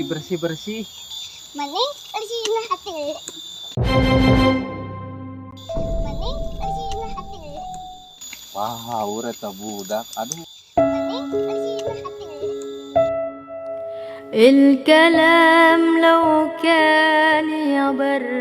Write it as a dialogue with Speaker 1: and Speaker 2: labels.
Speaker 1: lagi bersih-bersih.
Speaker 2: Mending bersihin hati. Mending bersihin hati.
Speaker 1: Wah, urut budak. Aduh.
Speaker 2: Mending bersihin hati.
Speaker 3: الكلام لو كان يبر